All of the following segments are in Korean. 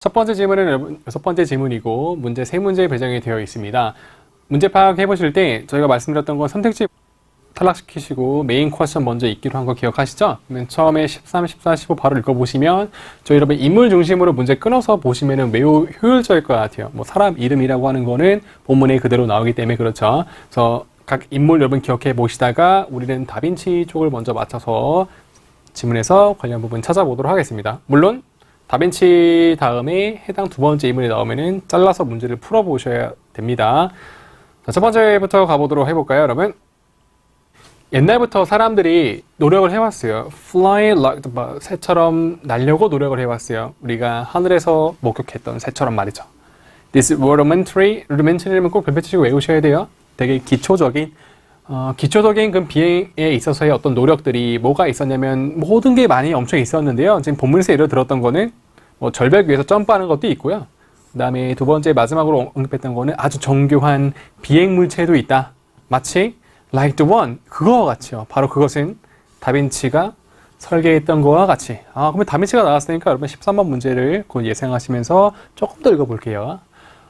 첫 번째 질문은 여러분 6번째 질문이고 문제 3문제 배정이 되어 있습니다. 문제 파악해 보실 때 저희가 말씀드렸던 건 선택지 탈락시키시고 메인 퀘스천 먼저 읽기로 한 거 기억하시죠? 그러면 처음에 13, 14, 15 바로 읽어보시면 저희 여러분 인물 중심으로 문제 끊어서 보시면 매우 효율적일 것 같아요. 뭐 사람 이름이라고 하는 거는 본문에 그대로 나오기 때문에 그렇죠. 그래서 각 인물 여러분 기억해 보시다가 우리는 다빈치 쪽을 먼저 맞춰서 지문에서 관련 부분 찾아보도록 하겠습니다. 물론 다빈치 다음에 해당 두 번째 인물이 나오면은 잘라서 문제를 풀어보셔야 됩니다. 자, 첫 번째부터 가보도록 해볼까요, 여러분? 옛날부터 사람들이 노력을 해왔어요. Fly like the bird, 새처럼 날려고 노력을 해왔어요. 우리가 하늘에서 목격했던 새처럼 말이죠. This rudimentary는 꼭 별표치고 외우셔야 돼요. 되게 기초적인 그 비행에 있어서의 어떤 노력들이 뭐가 있었냐면 모든 게 많이 엄청 있었는데요. 지금 본문에서 예를 들었던 거는 뭐 절벽 위에서 점프하는 것도 있고요. 그 다음에 두 번째 마지막으로 언급했던 거는 아주 정교한 비행 물체도 있다. 마치 like the one, 그거와 같이요. 바로 그것은 다빈치가 설계했던 거와 같이. 그러면 다빈치가 나왔으니까 여러분 13번 문제를 곧 예상하시면서 조금 더 읽어볼게요.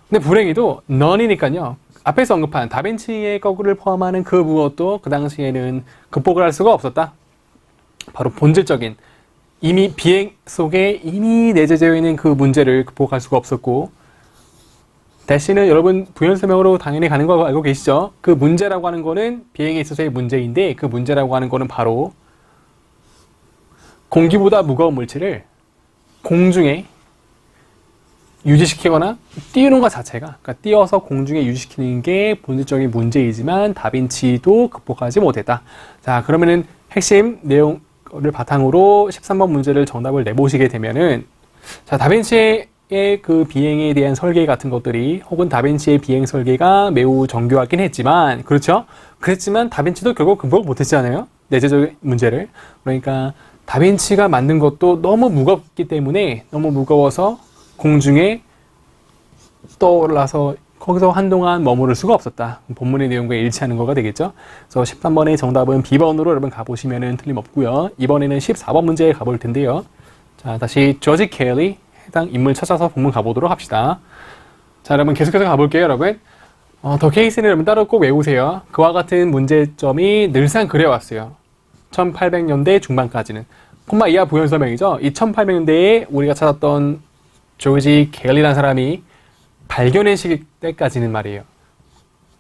근데 불행히도 none이니까요. 앞에서 언급한 다빈치의 거구를 포함하는 그 무엇도 그 당시에는 극복을 할 수가 없었다. 바로 본질적인 이미 비행 속에 이미 내재되어 있는 그 문제를 극복할 수가 없었고, 대신은 여러분 부연 설명으로 당연히 가는 거 알고 계시죠? 그 문제라고 하는 거는 비행에 있어서의 문제인데 그 문제라고 하는 거는 바로 공기보다 무거운 물체를 공중에 유지시키거나 띄우는 것 자체가, 그러니까 띄어서 공중에 유지시키는 게 본질적인 문제이지만 다빈치도 극복하지 못했다. 자, 그러면은 핵심 내용을 바탕으로 13번 문제를 정답을 내보시게 되면은, 자, 다빈치의 그 비행에 대한 설계 같은 것들이 혹은 다빈치의 비행 설계가 매우 정교하긴 했지만, 그렇죠? 그랬지만 다빈치도 결국 극복을 못했잖아요. 내재적 문제를. 그러니까 다빈치가 만든 것도 너무 무겁기 때문에 너무 무거워서 공중에 떠올라서 거기서 한동안 머무를 수가 없었다. 본문의 내용과 일치하는 거가 되겠죠. 그래서 13번의 정답은 B번으로 여러분 가보시면 틀림없고요. 이번에는 14번 문제에 가볼 텐데요. 자, 다시 조지 켈리 해당 인물 찾아서 본문 가보도록 합시다. 자, 여러분 계속해서 가볼게요, 여러분. 더 케이스는 여러분 따로 꼭 외우세요. 그와 같은 문제점이 늘상 그래왔어요. 1800년대 중반까지는. 콤마 이하 부연 설명이죠. 이 1800년대에 우리가 찾았던 조지 켈리라는 사람이 발견해실 때까지는 말이에요.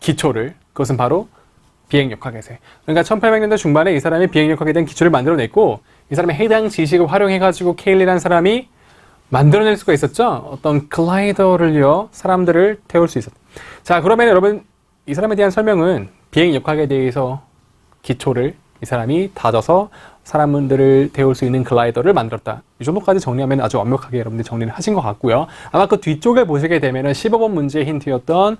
기초를. 그것은 바로 비행역학에서. 그러니까 1800년대 중반에 이 사람이 비행역학에 대한 기초를 만들어냈고, 이 사람의 해당 지식을 활용해가지고 켈리라는 사람이 만들어낼 수가 있었죠. 어떤 글라이더를요, 사람들을 태울 수 있었다. 자, 그러면 여러분 이 사람에 대한 설명은 비행역학에 대해서 기초를 이 사람이 다져서 사람들을 태울 수 있는 글라이더를 만들었다. 이 정도까지 정리하면 아주 완벽하게 여러분들이 정리를 하신 것 같고요. 아마 그 뒤쪽에 보시게 되면 15번 문제 힌트였던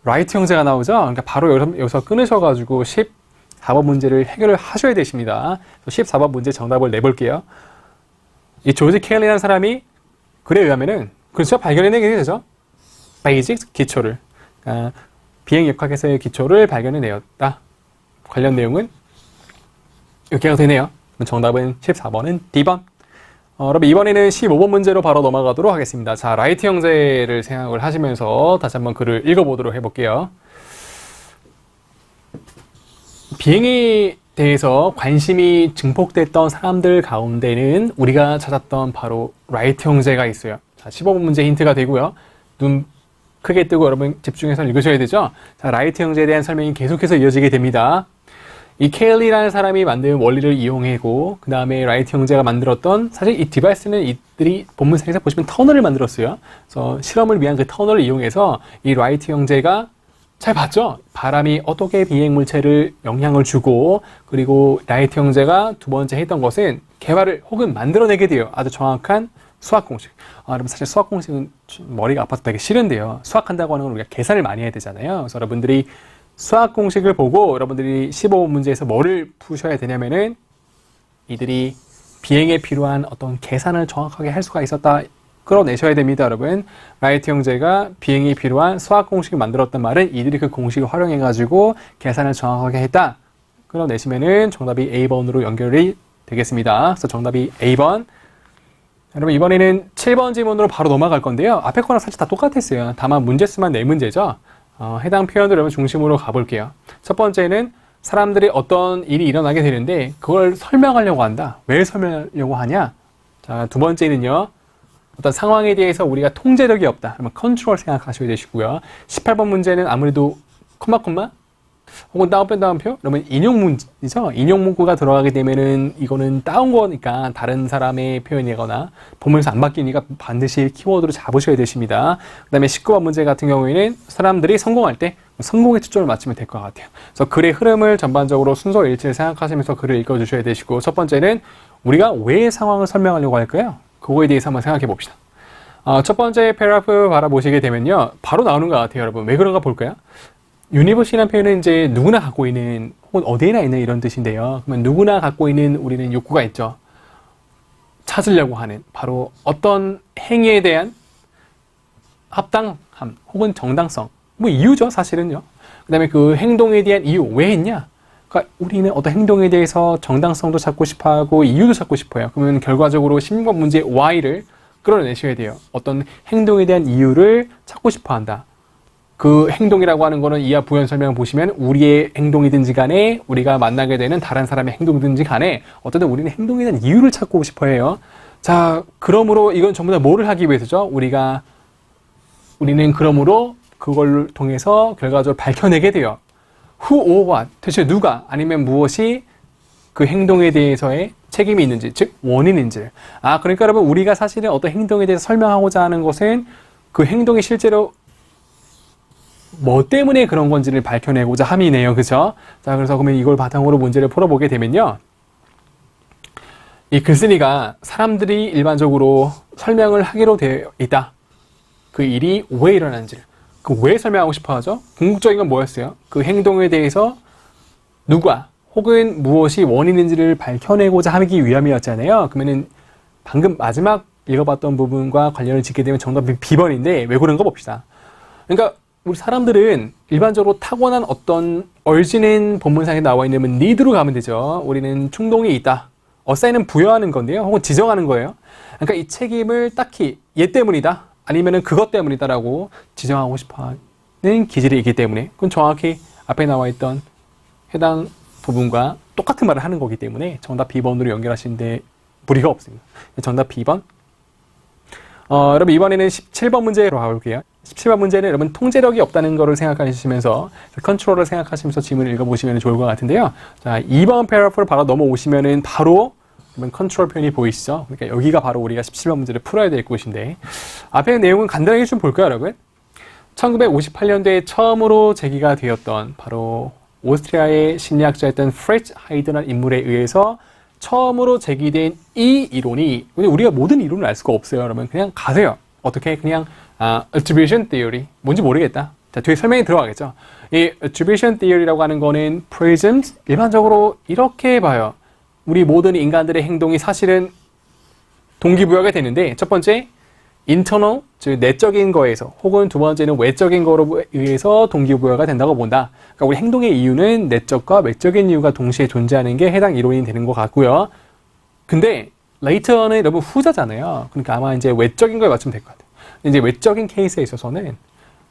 라이트 형제가 나오죠. 그러니까 바로 여기서 끊으셔가지고 14번 문제를 해결을 하셔야 되십니다. 14번 문제 정답을 내볼게요. 이 조지 켈리라는 사람이 글에 의하면은 그렇죠, 발견해내게 되죠. 베이직 기초를, 그러니까 비행역학에서의 기초를 발견해내었다. 관련 내용은 이렇게 되네요. 정답은 14번은 D번. 여러분 이번에는 15번 문제로 바로 넘어가도록 하겠습니다. 자, 라이트 형제를 생각을 하시면서 다시 한번 글을 읽어보도록 해볼게요. 비행에 대해서 관심이 증폭됐던 사람들 가운데는 우리가 찾았던 바로 라이트 형제가 있어요. 자, 15번 문제 힌트가 되고요. 눈 크게 뜨고 여러분 집중해서 읽으셔야 되죠. 자, 라이트 형제에 대한 설명이 계속해서 이어지게 됩니다. 이 켈리라는 사람이 만든 원리를 이용하고 그 다음에 라이트 형제가 만들었던, 사실 이 디바이스는 이들이 본문상에서 보시면 터널을 만들었어요. 그래서 실험을 위한 그 터널을 이용해서 이 라이트 형제가 잘 봤죠? 바람이 어떻게 비행 물체를 영향을 주고, 그리고 라이트 형제가 두 번째 했던 것은 개발을 혹은 만들어내게 돼요. 아주 정확한 수학 공식. 여러분 사실 수학 공식은 머리가 아파서 되게 싫은데요. 수학한다고 하는 건 우리가 계산을 많이 해야 되잖아요. 그래서 여러분들이 수학 공식을 보고 여러분들이 15번 문제에서 뭐를 푸셔야 되냐면은 이들이 비행에 필요한 어떤 계산을 정확하게 할 수가 있었다. 끌어내셔야 됩니다, 여러분. 라이트 형제가 비행이 필요한 수학 공식을 만들었단 말은 이들이 그 공식을 활용해가지고 계산을 정확하게 했다. 끌어내시면은 정답이 A번으로 연결이 되겠습니다. 그래서 정답이 A번. 여러분 이번에는 7번 지문으로 바로 넘어갈 건데요. 앞에 거랑 사실 다 똑같았어요. 다만 문제 수만 4문제죠. 해당 표현을 여러분 중심으로 가볼게요. 첫 번째는 사람들이 어떤 일이 일어나게 되는데 그걸 설명하려고 한다. 왜 설명하려고 하냐? 자, 두 번째는요. 어떤 상황에 대해서 우리가 통제력이 없다. 그러면 컨트롤 생각하셔야 되시고요. 18번 문제는 아무래도 콤마 혹은 다운표? 그러면 인용 문제죠. 인용 문구가 들어가게 되면은 이거는 다운 거니까 다른 사람의 표현이거나 본문에서 안 바뀌니까 반드시 키워드로 잡으셔야 되십니다. 그 다음에 19번 문제 같은 경우에는 사람들이 성공할 때 성공에 초점을 맞추면 될 것 같아요. 그래서 글의 흐름을 전반적으로 순서 일치를 생각하시면서 글을 읽어주셔야 되시고, 첫 번째는 우리가 왜 상황을 설명하려고 할까요? 그거에 대해서 한번 생각해 봅시다. 첫 번째 패러그래프 바라보시게 되면요. 바로 나오는 것 같아요, 여러분. 왜 그런가 볼까요? 유니버시라는 표현은 이제 누구나 갖고 있는 혹은 어디에나 있는 이런 뜻인데요. 그러면 누구나 갖고 있는 우리는 욕구가 있죠. 찾으려고 하는 바로 어떤 행위에 대한 합당함 혹은 정당성, 뭐 이유죠, 사실은요. 그 다음에 그 행동에 대한 이유, 왜 했냐? 그러니까 우리는 어떤 행동에 대해서 정당성도 찾고 싶어하고 이유도 찾고 싶어요. 그러면 결과적으로 16번 문제 Y를 끌어내셔야 돼요. 어떤 행동에 대한 이유를 찾고 싶어한다. 그 행동이라고 하는 거는 이하 부연 설명 보시면 우리의 행동이든지 간에 우리가 만나게 되는 다른 사람의 행동이든지 간에 어쨌든 우리는 행동에 대한 이유를 찾고 싶어 해요. 자, 그러므로 이건 전부 다 뭐를 하기 위해서죠? 우리는 그러므로 그걸 통해서 결과적으로 밝혀내게 돼요. Who or what? 대체 누가 아니면 무엇이 그 행동에 대해서의 책임이 있는지, 즉 원인인지. 그러니까 여러분 우리가 사실은 어떤 행동에 대해서 설명하고자 하는 것은 그 행동이 실제로 뭐 때문에 그런 건지를 밝혀내고자 함이네요. 그죠? 자, 그래서 그러면 이걸 바탕으로 문제를 풀어보게 되면요. 이 글쓴이가 사람들이 일반적으로 설명을 하기로 되어 있다. 그 일이 왜 일어나는지를. 그 왜 설명하고 싶어 하죠? 궁극적인 건 뭐였어요? 그 행동에 대해서 누가 혹은 무엇이 원인인지를 밝혀내고자 하기 위함이었잖아요. 그러면은 방금 마지막 읽어봤던 부분과 관련을 짓게 되면 정답이 B번인데 왜 그런가 봅시다. 그러니까 우리 사람들은 일반적으로 타고난 어떤 얼지는 본문상에 나와 있는 need로 가면 되죠. 우리는 충동이 있다. 어사인은 부여하는 건데요. 혹은 지정하는 거예요. 그러니까 이 책임을 딱히 얘 때문이다. 아니면은 그것 때문이다라고 지정하고 싶어 하는 기질이 있기 때문에 그건 정확히 앞에 나와 있던 해당 부분과 똑같은 말을 하는 거기 때문에 정답 B번으로 연결하시는데 무리가 없습니다. 정답 B번. 여러분 이번에는 17번 문제로 가볼게요. 17번 문제는 여러분 통제력이 없다는 거를 생각하시면서 컨트롤을 생각하시면서 지문을 읽어보시면 좋을 것 같은데요. 자, 2번 패러그래프를 바로 넘어오시면은 바로 컨트롤 표현이 보이시죠? 그러니까 여기가 바로 우리가 17번 문제를 풀어야 될 곳인데 앞에 내용은 간단하게 좀 볼까요, 여러분? 1958년도에 처음으로 제기가 되었던 바로 오스트리아의 심리학자였던 프레츠 하이드라는 인물에 의해서 처음으로 제기된 이 이론이 우리가 모든 이론을 알 수가 없어요. 여러분 그냥 가세요. 어떻게 그냥 attribution theory 뭔지 모르겠다. 자, 뒤에 설명이 들어가겠죠. 이 attribution theory라고 하는 거는 prisms 일반적으로 이렇게 봐요. 우리 모든 인간들의 행동이 사실은 동기부여가 되는데 첫 번째 internal, 즉 내적인 거에서 혹은 두 번째는 외적인 거로 의해서 동기부여가 된다고 본다. 그러니까 우리 행동의 이유는 내적과 외적인 이유가 동시에 존재하는 게 해당 이론이 되는 것 같고요. 근데 later는 여러분 후자잖아요. 그러니까 아마 이제 외적인 거에 맞추면 될 것 같아요. 이제 외적인 케이스에 있어서는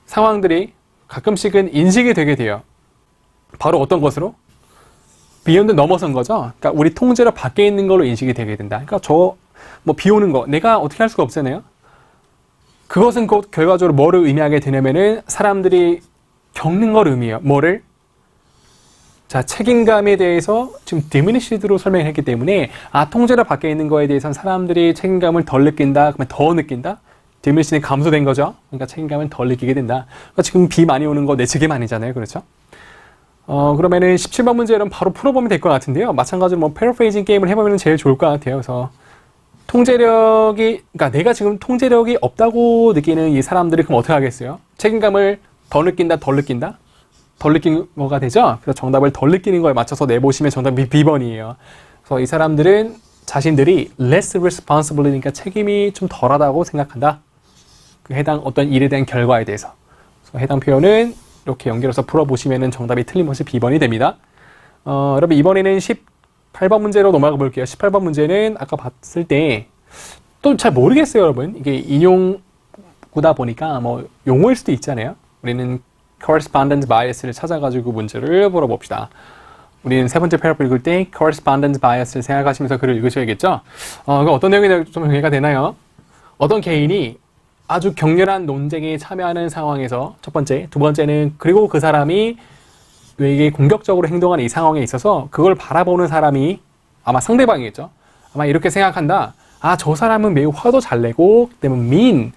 상황들이 가끔씩은 인식이 되게 돼요. 바로 어떤 것으로? 비욘드 넘어선 거죠. 그러니까 우리 통제로 밖에 있는 걸로 인식이 되게 된다. 그러니까 비 오는 거 내가 어떻게 할 수가 없잖아요. 그것은 곧 결과적으로 뭐를 의미하게 되냐면은 사람들이 겪는 걸 의미해요. 뭐를? 자, 책임감에 대해서 지금 diminished로 설명했기 때문에 통제로 밖에 있는 거에 대해서는 사람들이 책임감을 덜 느낀다. 그러면 더 느낀다. diminished이 감소된 거죠. 그러니까 책임감을 덜 느끼게 된다. 그러니까 지금 비 많이 오는 거 내 책임 아니잖아요. 그렇죠? 그러면은 17번 문제는 바로 풀어보면 될 것 같은데요. 마찬가지로 패러프레이징 게임을 해보면 제일 좋을 것 같아요. 그래서 그러니까 내가 지금 통제력이 없다고 느끼는 이 사람들이 그럼 어떻게 하겠어요? 책임감을 더 느낀다, 덜 느낀다? 덜 느낀 거가 되죠? 그래서 정답을 덜 느끼는 거에 맞춰서 내보시면 정답이 B번이에요. 그래서 이 사람들은 자신들이 less responsible니까 책임이 좀 덜하다고 생각한다. 그 해당 어떤 일에 대한 결과에 대해서. 그래서 해당 표현은 이렇게 연결해서 풀어보시면 정답이 틀림없이 B번이 됩니다. 여러분 이번에는 18번 문제로 넘어가 볼게요. 18번 문제는 아까 봤을 때 또 잘 모르겠어요, 여러분. 이게 인용구다 보니까 뭐 용어일 수도 있잖아요. 우리는 correspondence bias를 찾아가지고 문제를 풀어봅시다. 우리는 세 번째 패러그래프 읽을 때 correspondence bias를 생각하시면서 글을 읽으셔야겠죠. 어떤 내용이 좀 이해가 되나요? 어떤 개인이 아주 격렬한 논쟁에 참여하는 상황에서 첫 번째, 두 번째는 그리고 그 사람이 왜 공격적으로 행동하는 이 상황에 있어서 그걸 바라보는 사람이 아마 상대방이겠죠. 아마 이렇게 생각한다. 아, 저 사람은 매우 화도 잘 내고, 그다음에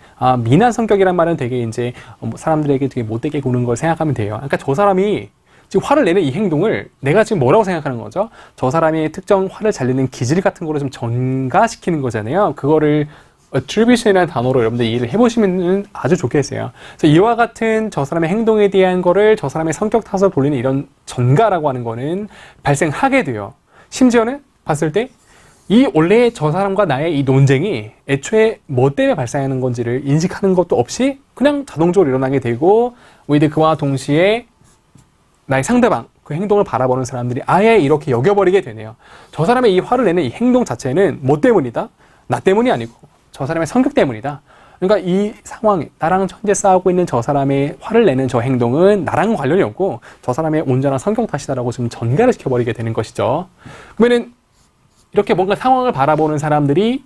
미난 성격이란 말은 되게 이제 사람들에게 되게 못되게 구는 걸 생각하면 돼요. 그러니까 저 사람이 지금 화를 내는 이 행동을 내가 지금 뭐라고 생각하는 거죠? 저 사람이 특정 화를 잘 내는 기질 같은 거를 좀 전가시키는 거잖아요. 그거를 attribution이라는 단어로 여러분들 이해를 해보시면 아주 좋겠어요. 그래서 이와 같은 저 사람의 행동에 대한 거를 저 사람의 성격 탓으로 돌리는 이런 전가라고 하는 거는 발생하게 돼요. 심지어는 봤을 때 이 원래 저 사람과 나의 이 논쟁이 애초에 뭐 때문에 발생하는 건지를 인식하는 것도 없이 그냥 자동적으로 일어나게 되고 오히려 그와 동시에 나의 상대방, 그 행동을 바라보는 사람들이 아예 이렇게 여겨버리게 되네요. 저 사람의 이 화를 내는 이 행동 자체는 뭐 때문이다? 나 때문이 아니고 저 사람의 성격 때문이다. 그러니까 이 상황, 나랑 현재 싸우고 있는 저 사람의 화를 내는 저 행동은 나랑 관련이 없고 저 사람의 온전한 성격 탓이다라고 지금 전가를 시켜버리게 되는 것이죠. 그러면은 이렇게 뭔가 상황을 바라보는 사람들이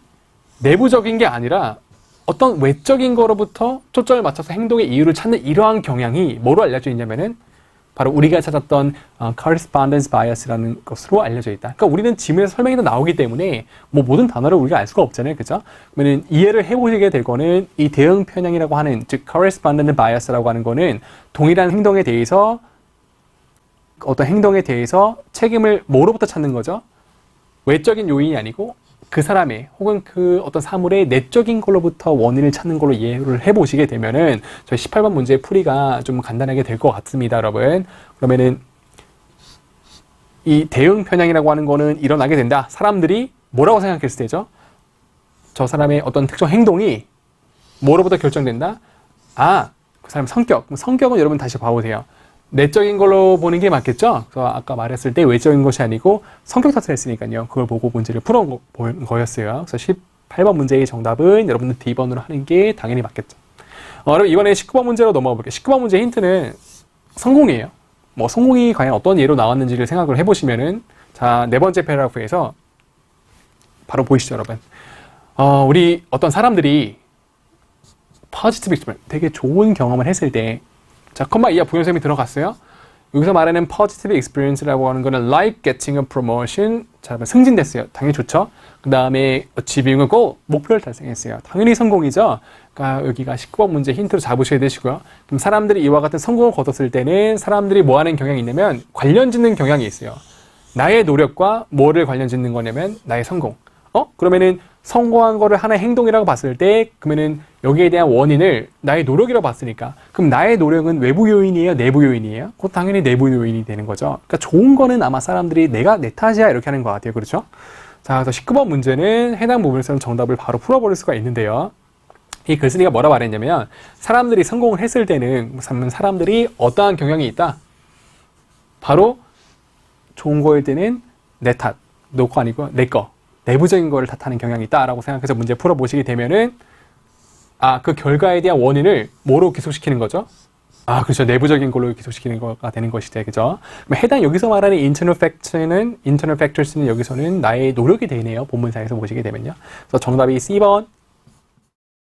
내부적인 게 아니라 어떤 외적인 거로부터 초점을 맞춰서 행동의 이유를 찾는 이러한 경향이 뭐로 알려져 있냐면은 바로 우리가 찾았던 correspondence bias라는 것으로 알려져 있다. 그러니까 우리는 지문에서 설명이 다 나오기 때문에 뭐 모든 단어를 우리가 알 수가 없잖아요. 그죠? 그러면 이해를 해보시게 될 거는 이 대응 편향이라고 하는, 즉 correspondence bias라고 하는 거는 동일한 행동에 대해서 어떤 행동에 대해서 책임을 뭐로부터 찾는 거죠? 외적인 요인이 아니고 그 사람의 혹은 그 어떤 사물의 내적인 걸로부터 원인을 찾는 걸로 이해를 해보시게 되면은 저희 18번 문제의 풀이가 좀 간단하게 될 것 같습니다, 여러분. 그러면은 이 대응 편향이라고 하는 거는 일어나게 된다. 사람들이 뭐라고 생각했을 때죠? 저 사람의 어떤 특정 행동이 뭐로부터 결정된다? 아, 그 사람의 성격. 성격은 여러분 다시 봐보세요. 내적인 걸로 보는 게 맞겠죠? 그래서 아까 말했을 때 외적인 것이 아니고 성격 탓을 했으니까요. 그걸 보고 문제를 풀어본 거였어요. 그래서 18번 문제의 정답은 여러분들 D번으로 하는 게 당연히 맞겠죠. 여러분 이번에 19번 문제로 넘어가 볼게요. 19번 문제 힌트는 성공이에요. 뭐 성공이 과연 어떤 예로 나왔는지를 생각을 해보시면은 자, 네 번째 패러그래프에서 바로 보이시죠, 여러분. 우리 어떤 사람들이 positive experience, 되게 좋은 경험을 했을 때 자, 컴마 이하 부연셈이 들어갔어요. 여기서 말하는 positive experience라고 하는 거는 like getting a promotion. 자, 승진됐어요. 당연히 좋죠. 그 다음에 achieving a goal. 목표를 달성했어요. 당연히 성공이죠. 그러니까 여기가 19번 문제 힌트로 잡으셔야 되시고요. 그럼 사람들이 이와 같은 성공을 거뒀을 때는 사람들이 뭐 하는 경향이 있냐면 관련 짓는 경향이 있어요. 나의 노력과 뭐를 관련 짓는 거냐면 나의 성공. 그러면은 성공한 거를 하나의 행동이라고 봤을 때 그러면은 여기에 대한 원인을 나의 노력이라고 봤으니까 그럼 나의 노력은 외부 요인이에요? 내부 요인이에요? 그것 당연히 내부 요인이 되는 거죠. 그러니까 좋은 거는 아마 사람들이 내가 내 탓이야 이렇게 하는 것 같아요. 그렇죠? 자, 그래서 19번 문제는 해당 부분에서는 정답을 바로 풀어버릴 수가 있는데요. 이 글쓴이가 뭐라 말했냐면 사람들이 성공을 했을 때는 사람들이 어떠한 경향이 있다? 바로 좋은 거일 때는 내 탓, 너 거 아니고 내 거. 내부적인 거를 탓하는 경향이 있다라고 생각해서 문제 풀어보시게 되면은 그 결과에 대한 원인을 뭐로 기소시키는 거죠? 그렇죠. 내부적인 걸로 기소시키는 거가 되는 것이죠. 그죠? 해당 여기서 말하는 internal factors는 여기서는 나의 노력이 되네요. 본문사에서 보시게 되면요. 그래서 정답이 C번